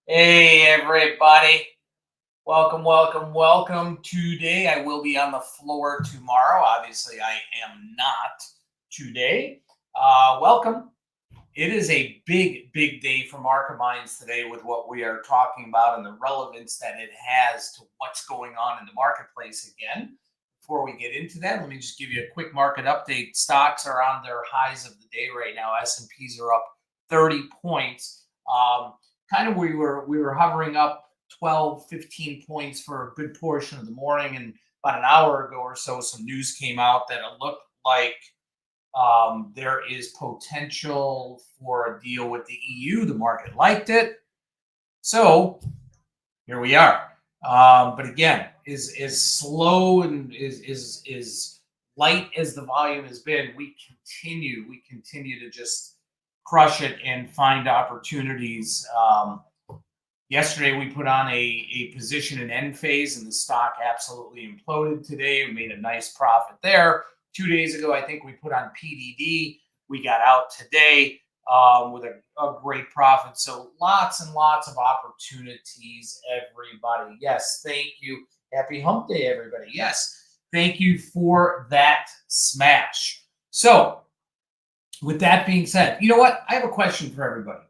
Hey, everybody. Welcome, welcome, welcome. Today, I will be on the floor tomorrow. Obviously, I am not today. Welcome. It is a big, big day for market minds today with what we are talking about and the relevance that it has to what's going on in the marketplace again. Before we get into that, let me just give you a quick market update. Stocks are on their highs of the day right now. S&Ps are up 30 points. Kind of we were hovering up 12, 15 points for a good portion of the morning, and about an hour ago or so, some news came out that it looked like there is potential for a deal with the EU. The market liked it. So here we are. But again, is slow and is light as the volume has been. We continue to just crush it and find opportunities. Yesterday, we put on a position in end phase, and the stock absolutely imploded today. We made a nice profit there. 2 days ago, I think we put on PDD. We got out today with a great profit. So lots and lots of opportunities, everybody. Yes, thank you. Happy hump day, everybody. Yes, thank you for that smash. So with that being said, you know what? I have a question for everybody.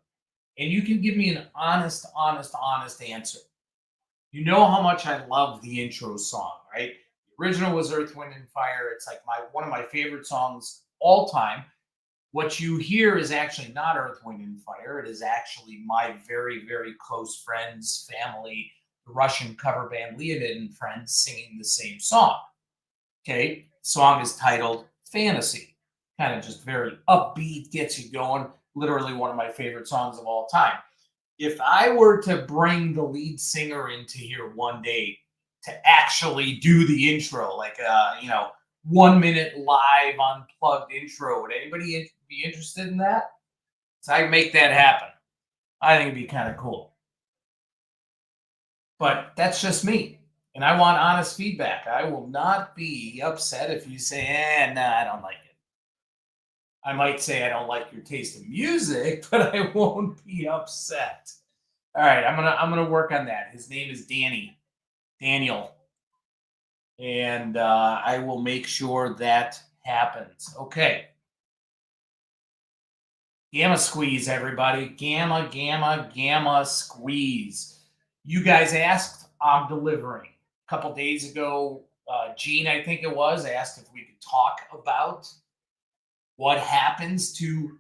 And you can give me an honest answer. You know how much I love the intro song, right? The original was Earth, Wind, and Fire. It's like one of my favorite songs all time. What you hear is actually not Earth, Wind, and Fire. It is actually my very, very close friends, family, the Russian cover band Leonid and Friends singing the same song. Okay, the song is titled Fantasy. Kind of just very upbeat, gets you going. Literally one of my favorite songs of all time. If I were to bring the lead singer into here one day to actually do the intro, like 1 minute live unplugged intro, would anybody be interested in that? So I can make that happen. I think it'd be kind of cool. But that's just me. And I want honest feedback. I will not be upset if you say, nah, I don't like it. I might say I don't like your taste in music, but I won't be upset. All right, I'm gonna work on that. His name is Daniel, and I will make sure that happens. Okay, gamma squeeze, everybody. Gamma, gamma, gamma squeeze. You guys asked, I'm delivering. A couple days ago, Gene, I think it was, asked if we could talk about what happens to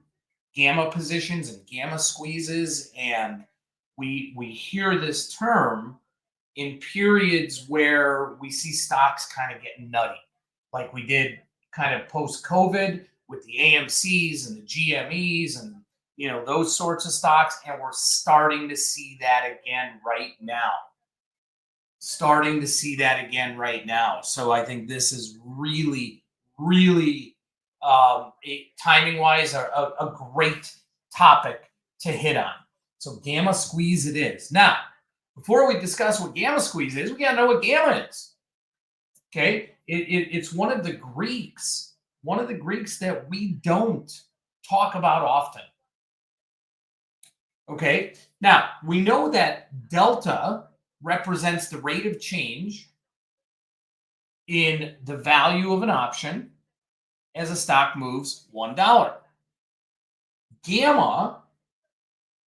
gamma positions and gamma squeezes, and we hear this term in periods where we see stocks kind of getting nutty, like we did kind of post COVID with the AMCs and the GMEs and those sorts of stocks, and we're starting to see that again right now. So I think this is really, really timing wise, a great topic to hit on. So gamma squeeze it is. Now, before we discuss what gamma squeeze is, we got to know what gamma is. Okay, it's one of the Greeks that we don't talk about often. Okay, now we know that delta represents the rate of change in the value of an option as a stock moves $1. Gamma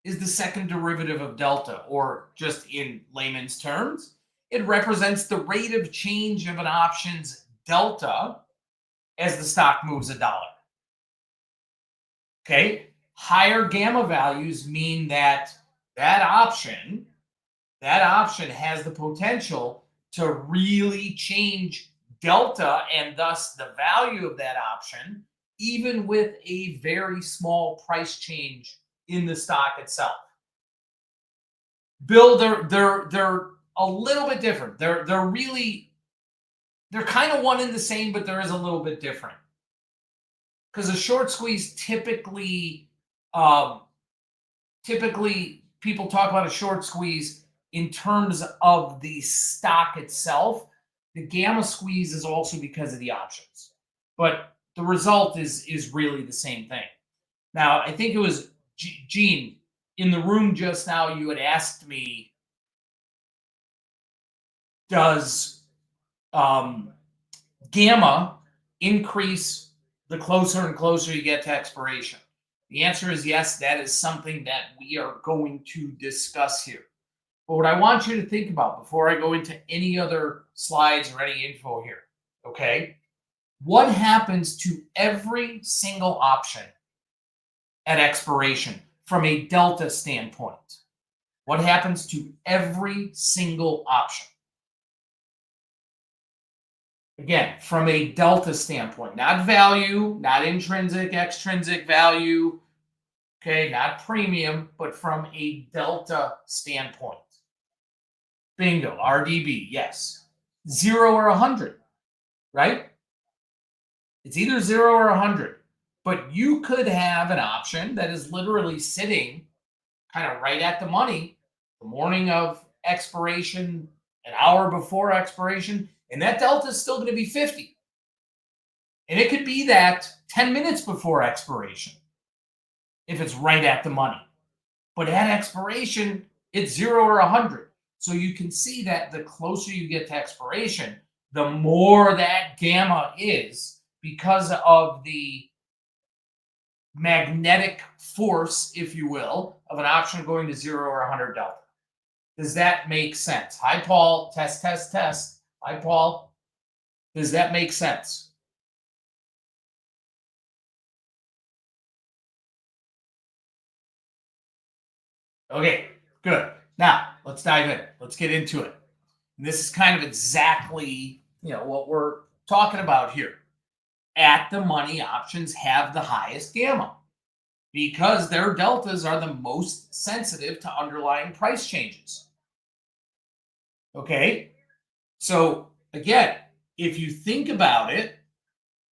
is the second derivative of delta, or just in layman's terms, it represents the rate of change of an option's delta as the stock moves $1. Okay, higher gamma values mean that option has the potential to really change delta and thus the value of that option, even with a very small price change in the stock itself. Bill, they're a little bit different. They're kind of one and the same, but there is a little bit different. Because a short squeeze typically people talk about a short squeeze in terms of the stock itself. The gamma squeeze is also because of the options, but the result is really the same thing. Now, I think it was Gene. in the room just now, you had asked me, does gamma increase the closer and closer you get to expiration? The answer is yes. That is something that we are going to discuss here. But what I want you to think about before I go into any other slides or any info here, okay? What happens to every single option at expiration from a delta standpoint? What happens to every single option? Again, from a delta standpoint, not value, not intrinsic, extrinsic value, okay, not premium, but from a delta standpoint. Bingo, RDB, yes. 0 or 100, right? It's either 0 or 100. But you could have an option that is literally sitting kind of right at the money the morning of expiration, an hour before expiration, and that delta is still going to be 50. And it could be that 10 minutes before expiration if it's right at the money. But at expiration, it's 0 or 100. So you can see that the closer you get to expiration, the more that gamma is because of the magnetic force, if you will, of an option going to 0 or 100 delta. Does that make sense? Hi, Paul. Test, test, test. Hi, Paul. Does that make sense? Okay, good. Now, let's dive in. Let's get into it. And this is kind of exactly, what we're talking about here. At the money options have the highest gamma because their deltas are the most sensitive to underlying price changes. Okay, so again, if you think about it,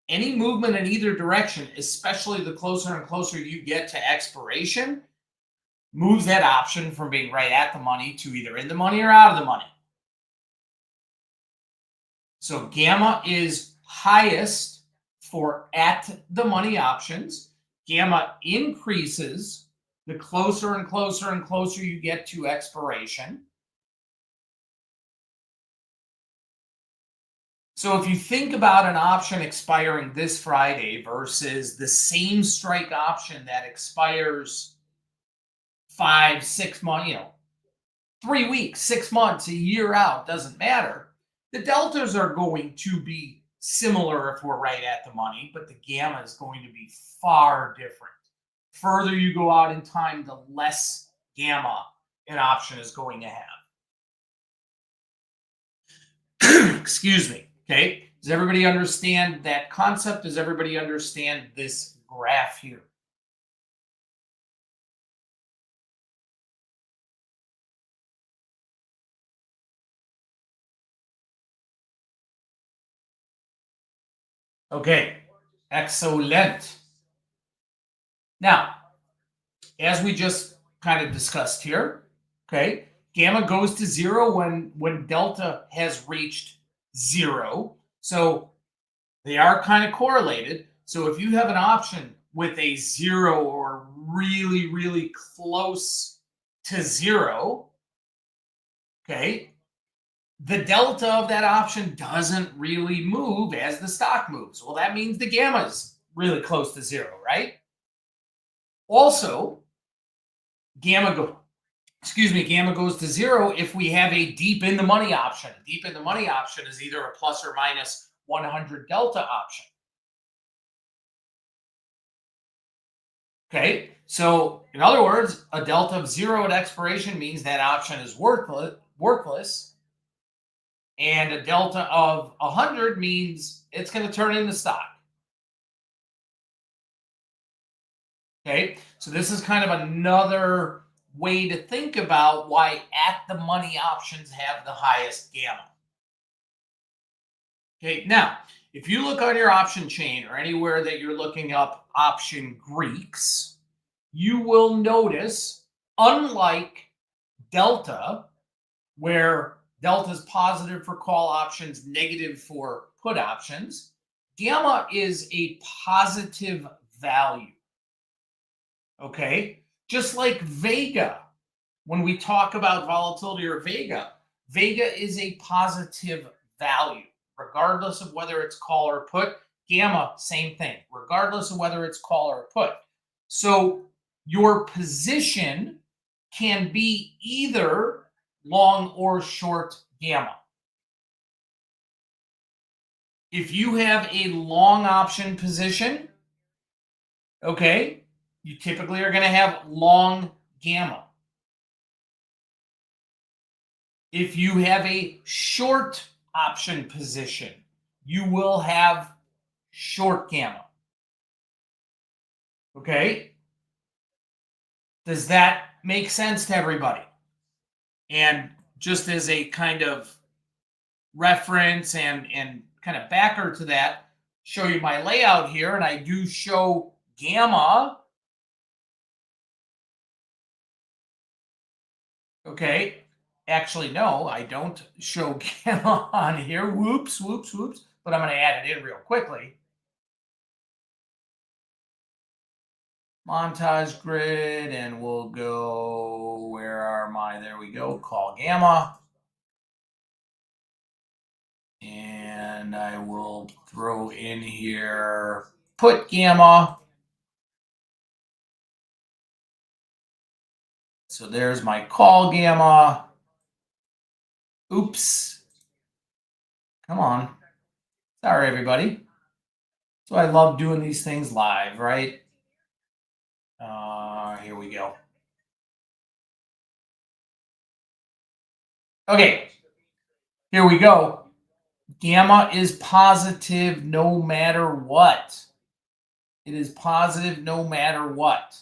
any movement in either direction, especially the closer and closer you get to expiration, moves that option from being right at the money to either in the money or out of the money. So gamma is highest for at the money options. Gamma increases the closer and closer and closer you get to expiration. So if you think about an option expiring this Friday versus the same strike option that expires 5, 6 months, 3 weeks, 6 months, a year out, doesn't matter. The deltas are going to be similar if we're right at the money, but the gamma is going to be far different. Further you go out in time, the less gamma an option is going to have. Excuse me. Okay. Does everybody understand that concept? Does everybody understand this graph here? Okay. Excellent. Now, as we just kind of discussed here, okay, gamma goes to 0 when delta has reached 0. So they are kind of correlated. So if you have an option with a 0 or really, really close to 0, okay, the delta of that option doesn't really move as the stock moves. Well, that means the gamma is really close to 0, right? Also, gamma goes to 0 if we have a deep in the money option. Deep in the money option is either a plus or minus 100 delta option. Okay, so in other words, a delta of 0 at expiration means that option is worthless, and a delta of 100 means it's going to turn into stock. Okay, so this is kind of another way to think about why at the money options have the highest gamma. Okay, now, if you look on your option chain or anywhere that you're looking up option Greeks, you will notice, unlike delta, where delta is positive for call options, negative for put options, gamma is a positive value. Okay, Just like Vega, when we talk about volatility or Vega, Vega is a positive value, regardless of whether it's call or put. Gamma, same thing, regardless of whether it's call or put. So your position can be either long or short gamma. If you have a long option position, okay, you typically are going to have long gamma. If you have a short option position, you will have short gamma. Okay? Does that make sense to everybody? And just as a kind of reference and kind of backer to that, show you my layout here, and I do show gamma. Okay. Actually, no, I don't show gamma on here. Whoops, whoops, whoops. But I'm going to add it in real quickly. Montage grid, and we'll go, where are my, there we go, call gamma. And I will throw in here put gamma. So there's my call gamma. Oops. Come on. Sorry, everybody. So I love doing these things live, right? Here we go. Okay. Here we go. Gamma is positive no matter what. It is positive no matter what.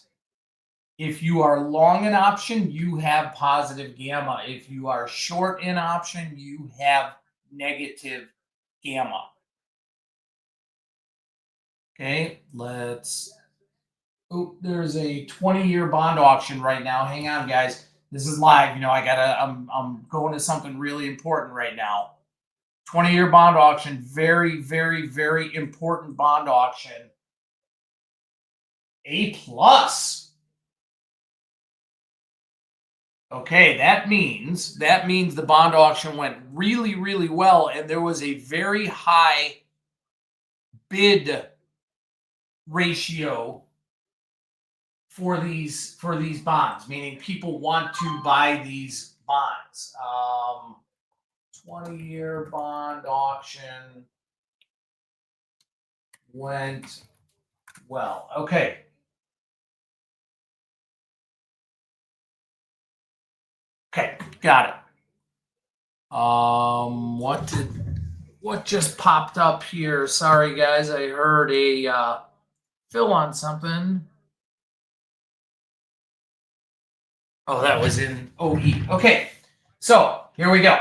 If you are long in option, you have positive gamma. If you are short in option, you have negative gamma. Okay, let's. Oh, there's a 20-year bond auction right now. Hang on, guys. This is live. I'm going to something really important right now. 20-year bond auction, very, very, very important bond auction. A plus. Okay, that means the bond auction went really, really well, and there was a very high bid ratio for these bonds, meaning people want to buy these bonds. 20-year bond auction went well. Okay. Okay, got it. What just popped up here? Sorry, guys, I heard a fill on something. Oh, that was in OE. Okay, so here we go.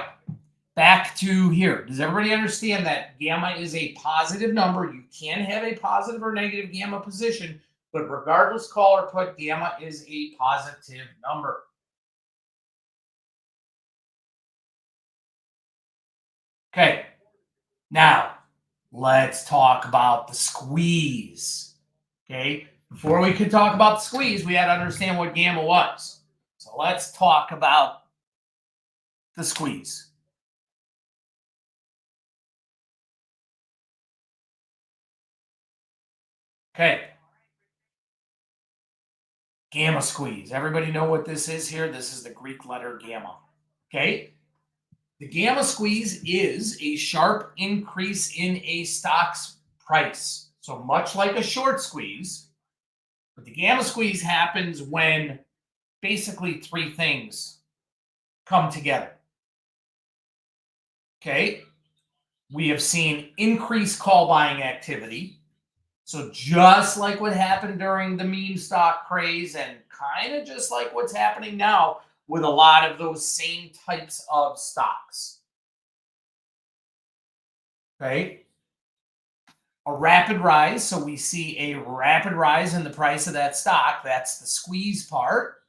Back to here. Does everybody understand that gamma is a positive number? You can have a positive or negative gamma position, but regardless, call or put, gamma is a positive number. Okay, now let's talk about the squeeze. Okay, before we could talk about the squeeze, we had to understand what gamma was. So let's talk about the squeeze. Okay. Gamma squeeze. Everybody know what this is here? This is the Greek letter gamma. Okay. The gamma squeeze is a sharp increase in a stock's price. So much like a short squeeze, but the gamma squeeze happens when basically three things come together. Okay. We have seen increased call buying activity. So just like what happened during the meme stock craze and kind of just like what's happening now with a lot of those same types of stocks. Okay. A rapid rise. So we see a rapid rise in the price of that stock. That's the squeeze part.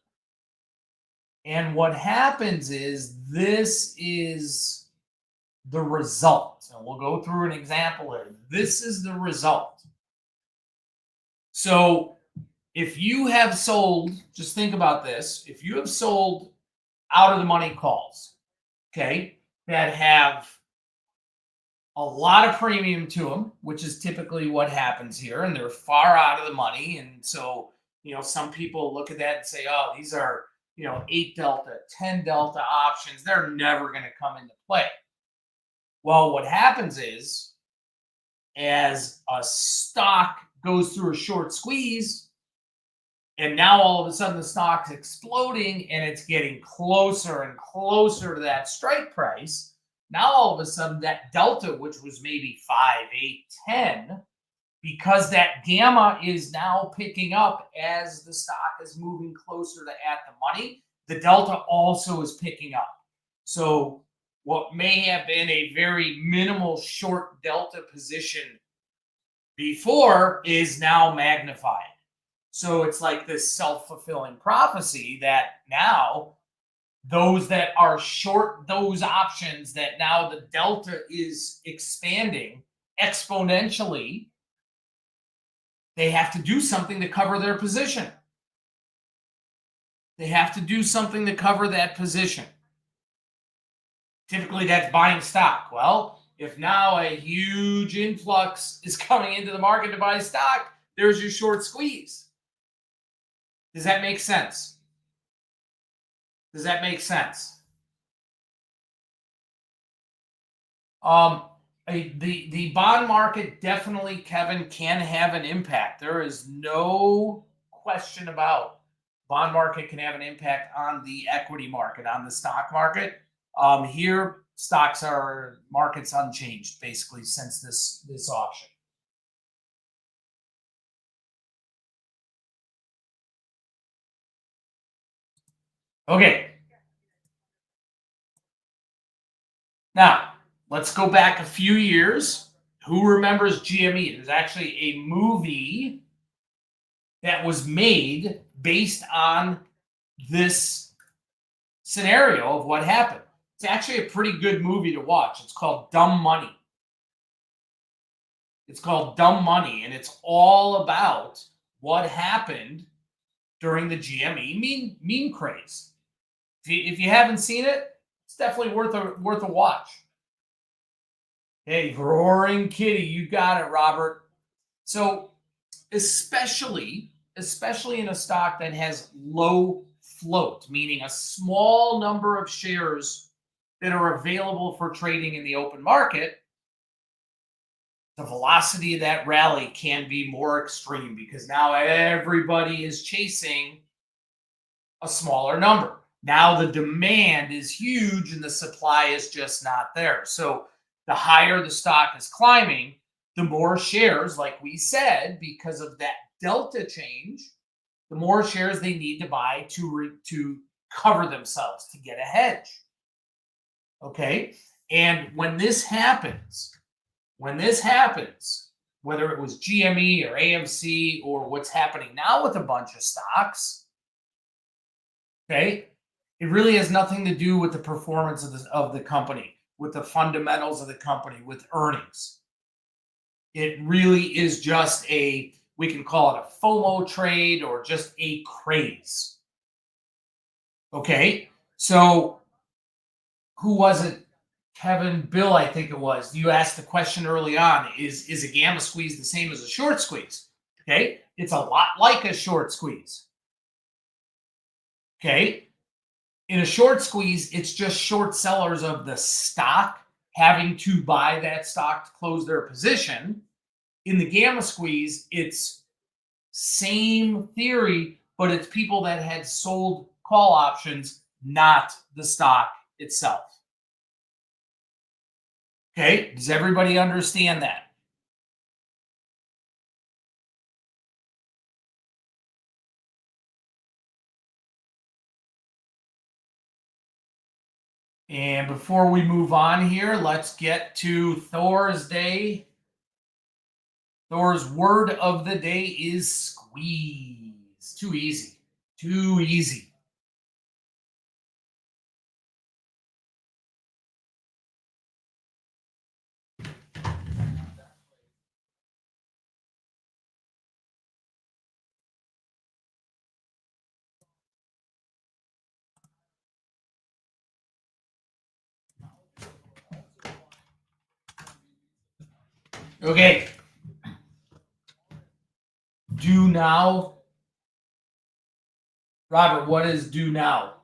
And what happens is this is the result. And we'll go through an example here. This is the result. So if you have sold, just think about this. If you have sold out of the money calls, okay, that have a lot of premium to them, which is typically what happens here, and they're far out of the money. And so, some people look at that and say, oh, these are, 8 delta, 10 delta options. They're never going to come into play. Well, what happens is, as a stock goes through a short squeeze, and now all of a sudden the stock's exploding and it's getting closer and closer to that strike price. Now all of a sudden that delta, which was maybe 5, 8, 10, because that gamma is now picking up as the stock is moving closer to at the money, the delta also is picking up. So what may have been a very minimal short delta position before is now magnified. So it's like this self-fulfilling prophecy that now those that are short those options, that now the delta is expanding exponentially, they have to do something to cover their position. They have to do something to cover that position. Typically, that's buying stock. Well, if now a huge influx is coming into the market to buy stock, there's your short squeeze. Does that make sense? Does that make sense? The bond market definitely, Kevin, can have an impact. There is no question about bond market can have an impact on the equity market, on the stock market. Here, markets unchanged basically since this auction. Okay. Now, let's go back a few years. Who remembers GME? There's actually a movie that was made based on this scenario of what happened. It's actually a pretty good movie to watch. It's called Dumb Money. It's called Dumb Money, and it's all about what happened during the GME meme craze. If you haven't seen it, it's definitely worth a watch. Hey, roaring kitty, you got it, Robert. So, especially in a stock that has low float, meaning a small number of shares that are available for trading in the open market, the velocity of that rally can be more extreme because now everybody is chasing a smaller number. Now the demand is huge and the supply is just not there. So the higher the stock is climbing, the more shares, like we said, because of that delta change, the more shares they need to buy to cover themselves, to get a hedge. Okay? And when this happens, whether it was GME or AMC or what's happening now with a bunch of stocks, okay, it really has nothing to do with the performance of the company, with the fundamentals of the company, with earnings. It really is just we can call it a FOMO trade or just a craze. Okay, so who was it? Kevin, Bill, I think it was. You asked the question early on, is a gamma squeeze the same as a short squeeze? Okay, it's a lot like a short squeeze. Okay, in a short squeeze, it's just short sellers of the stock having to buy that stock to close their position. In the gamma squeeze, it's same theory, but it's people that had sold call options, not the stock itself. Okay, does everybody understand that? And before we move on here, let's get to Thor's day. Thor's word of the day is squeeze. Too easy. Too easy. Okay. Do now. Robert, what is do now?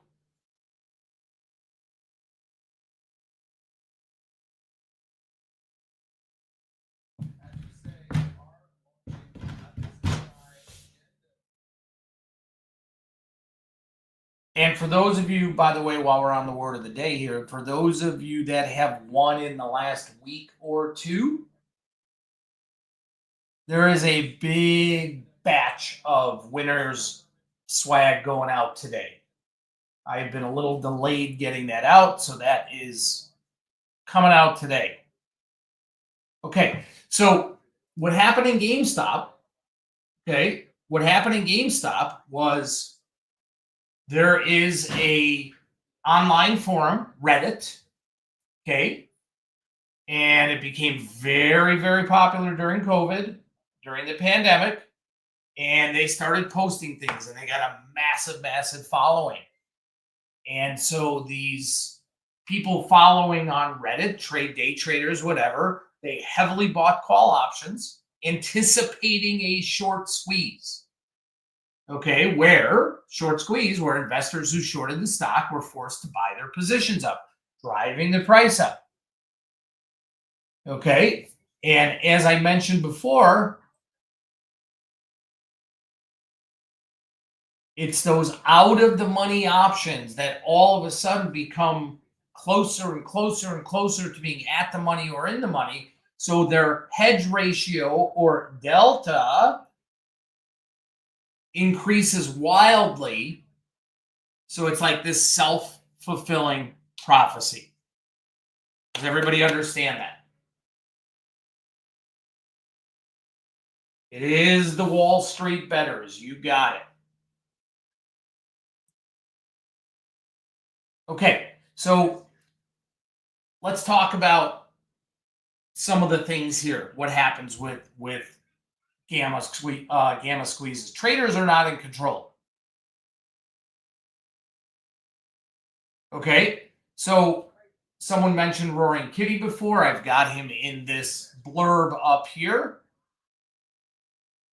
And for those of you, by the way, while we're on the word of the day here, for those of you that have won in the last week or two, there is a big batch of winners swag going out today. I've been a little delayed getting that out, so that is coming out today. Okay, so what happened in GameStop? Okay, what happened in GameStop was there is a online forum, Reddit, okay, and it became very, very popular during COVID, during the pandemic, and they started posting things, and they got a massive, massive following. And so these people following on Reddit, day traders, whatever, they heavily bought call options, anticipating a short squeeze. Okay, where short squeeze, where investors who shorted the stock were forced to buy their positions up, driving the price up. Okay, and as I mentioned before, it's those out of the money options that all of a sudden become closer and closer and closer to being at the money or in the money. So their hedge ratio or delta increases wildly. So it's like this self-fulfilling prophecy. Does everybody understand that? It is the Wall Street betters. You got it. Okay, so let's talk about some of the things here. What happens with gamma squeezes? Traders are not in control. Okay, so someone mentioned Roaring Kitty before. I've got him in this blurb up here.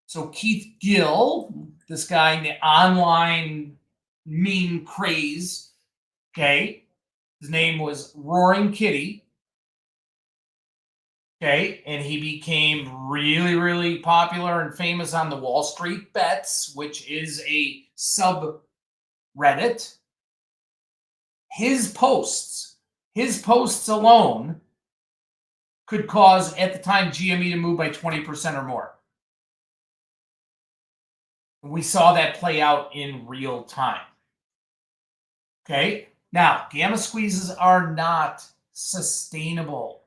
So Keith Gill, this guy in the online meme craze, okay, his name was Roaring Kitty. Okay, and he became really, really popular and famous on the Wall Street Bets, which is a subreddit. His posts alone could cause, at the time, GME to move by 20% or more. We saw that play out in real time. Okay, now gamma squeezes are not sustainable.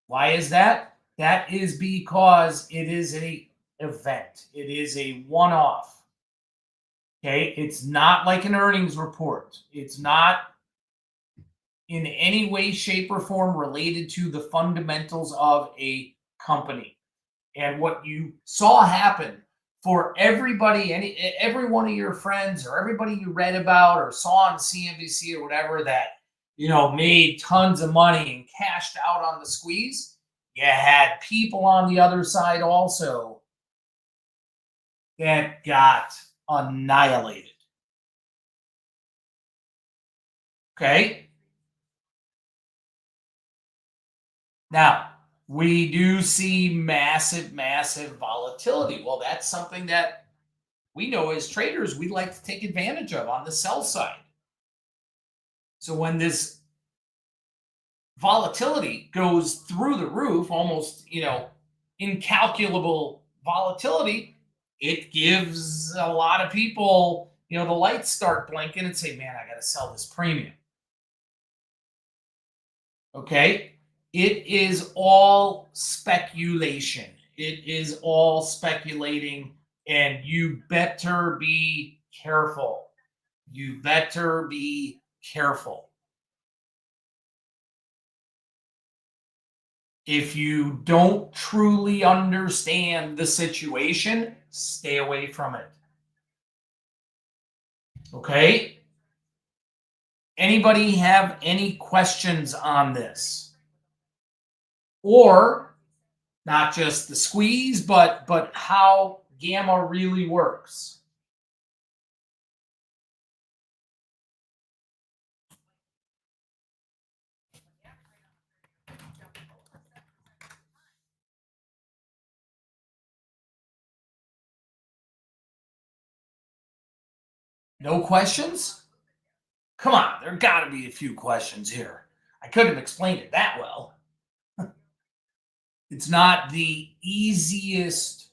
Why is that? That is because it is an event. It is a one-off. Okay, it's not like an earnings report. It's not in any way, shape, or form related to the fundamentals of a company. And what you saw happen for everybody, every one of your friends or everybody you read about or saw on CNBC or whatever that made tons of money and cashed out on the squeeze, you had people on the other side also that got annihilated. Okay. Now, we do see massive, massive volatility. Well, that's something that we know as traders we like to take advantage of on the sell side. So when this volatility goes through the roof, almost, incalculable volatility, it gives a lot of people, the lights start blinking and say, man, I got to sell this premium. Okay. It is all speculation. It is all speculating, and you better be careful. You better be careful. If you don't truly understand the situation, stay away from it. Okay? Anybody have any questions on this? Or not just the squeeze, but how gamma really works. No questions? Come on, there got to be a few questions here. I couldn't have explained it that well. It's not the easiest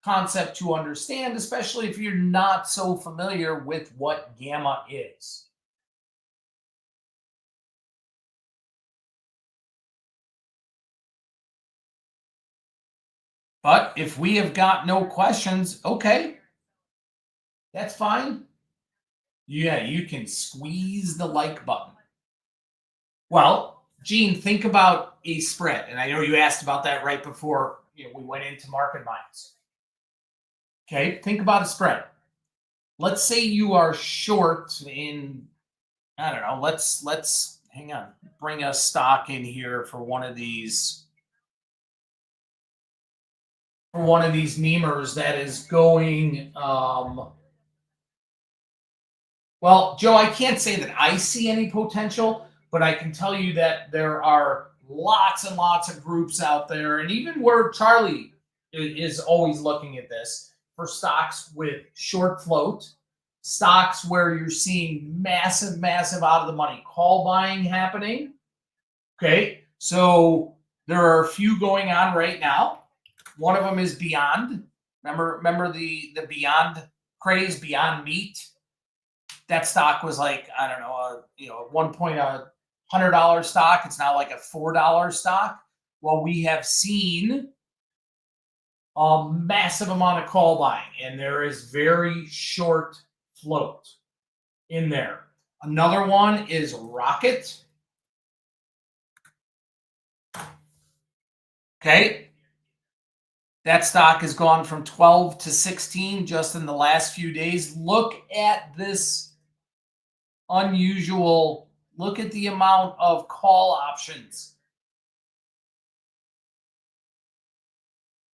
concept to understand, especially if you're not so familiar with what gamma is. But if we have got no questions, okay, that's fine. Yeah, you can squeeze the like button. Well, Gene, think about a spread. And I know you asked about that right before we went into market minds. Okay, think about a spread. Let's say you are short in, I don't know, let's hang on, bring a stock in here for one of these memers that is going well, Joe, I can't say that I see any potential, but I can tell you that there are lots and lots of groups out there, and even where Charlie is always looking at this for stocks with short float, stocks where you're seeing massive, massive out of the money call buying happening. Okay, so there are a few going on right now. One of them is Beyond. Remember the Beyond craze, Beyond Meat. That stock was like, I don't know, at one point $100 stock. It's now like a $4 stock. Well, we have seen a massive amount of call buying, and there is very short float in there. Another one is Rocket. Okay. That stock has gone from 12 to 16 just in the last few days. Look at this unusual, look at the amount of call options.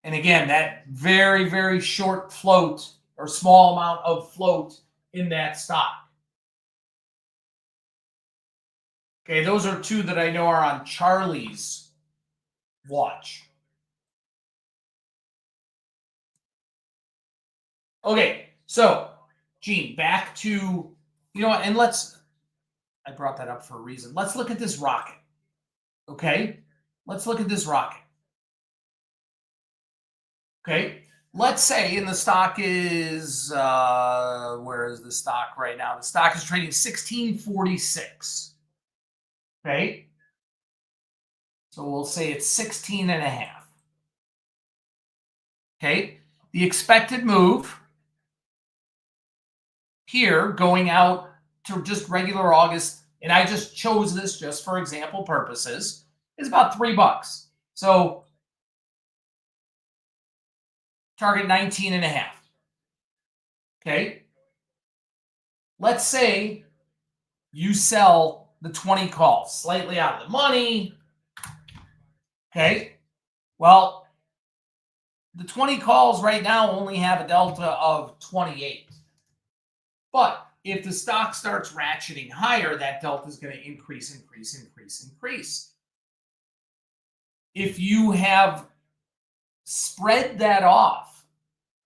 And again, that very, very short float or small amount of float in that stock. Okay, those are two that I know are on Charlie's watch. Okay, so Gene, back to, and I brought that up for a reason. Let's look at this rocket. Okay, let's look at this rocket. Okay, let's say, and the stock is, where is the stock right now? The stock is trading 1646. Okay, so we'll say it's 16 and a half. Okay, the expected move here going out to just regular August, and I just chose this just for example purposes, is about $3. So target 19 and a half. Okay. Let's say you sell the 20 calls, slightly out of the money. Okay. Well, the 20 calls right now only have a delta of 28. But if the stock starts ratcheting higher, that delta is going to increase. If you have spread that off,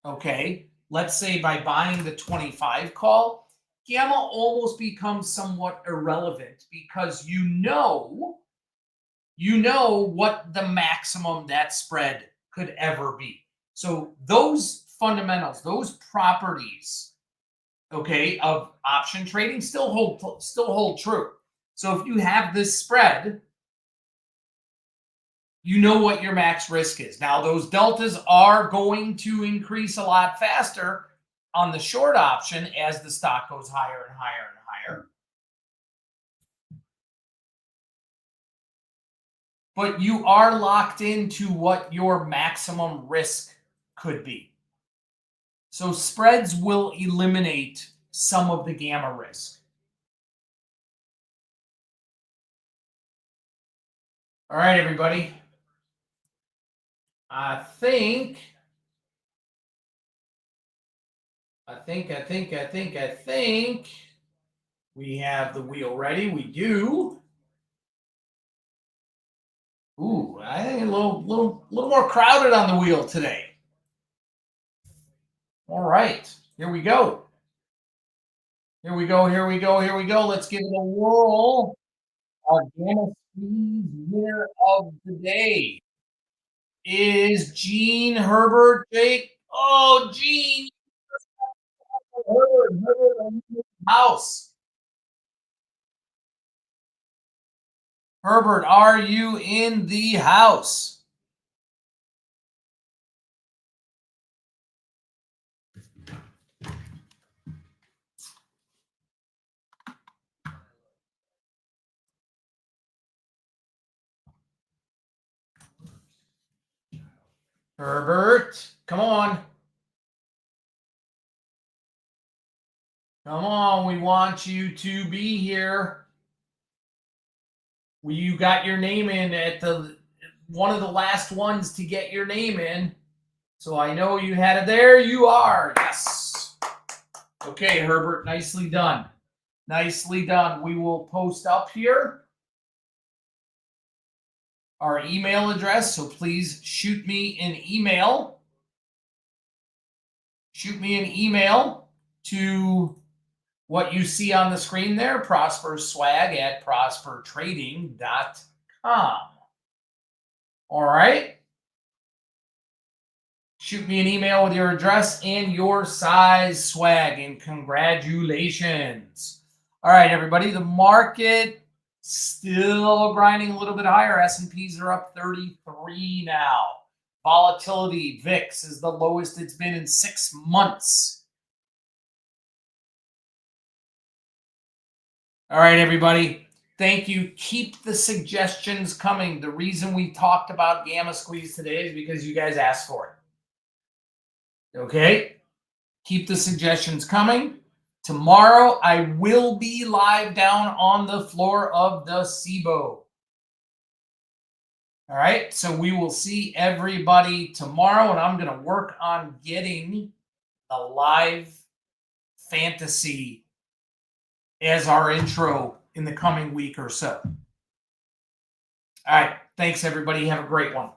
okay, let's say by buying the 25 call, gamma almost becomes somewhat irrelevant because you know what the maximum that spread could ever be. So those fundamentals, those properties, okay, of option trading still hold true. So if you have this spread, you know what your max risk is. Now, those deltas are going to increase a lot faster on the short option as the stock goes higher and higher and higher. But you are locked into what your maximum risk could be. So spreads will eliminate some of the gamma risk. All right, everybody. I think we have the wheel ready. We do. Ooh, I think a little more crowded on the wheel today. All right, here we go. Here we go. Here we go. Here we go. Let's give it a whirl. Our Gamma Squeeze winner of the day is Gene Herbert. Jake. Oh, Gene Herbert, are you in the house. Herbert, are you in the house? Herbert, come on. Come on, we want you to be here. You got your name in at the one of the last ones to get your name in. So I know you had it. There you are. Yes. Okay, Herbert, nicely done. Nicely done. We will post up here our email address. So please shoot me an email. Shoot me an email to what you see on the screen there, prosperswag@prospertrading.com. All right. Shoot me an email with your address and your size swag, and congratulations. All right, everybody. The market still grinding a little bit higher. S&Ps are up 33 now. Volatility, VIX, is the lowest it's been in 6 months. All right, everybody. Thank you. Keep the suggestions coming. The reason we talked about Gamma Squeeze today is because you guys asked for it. Okay? Keep the suggestions coming. Tomorrow, I will be live down on the floor of the CBOE. All right? So we will see everybody tomorrow, and I'm going to work on getting the live fantasy as our intro in the coming week or so. All right. Thanks, everybody. Have a great one.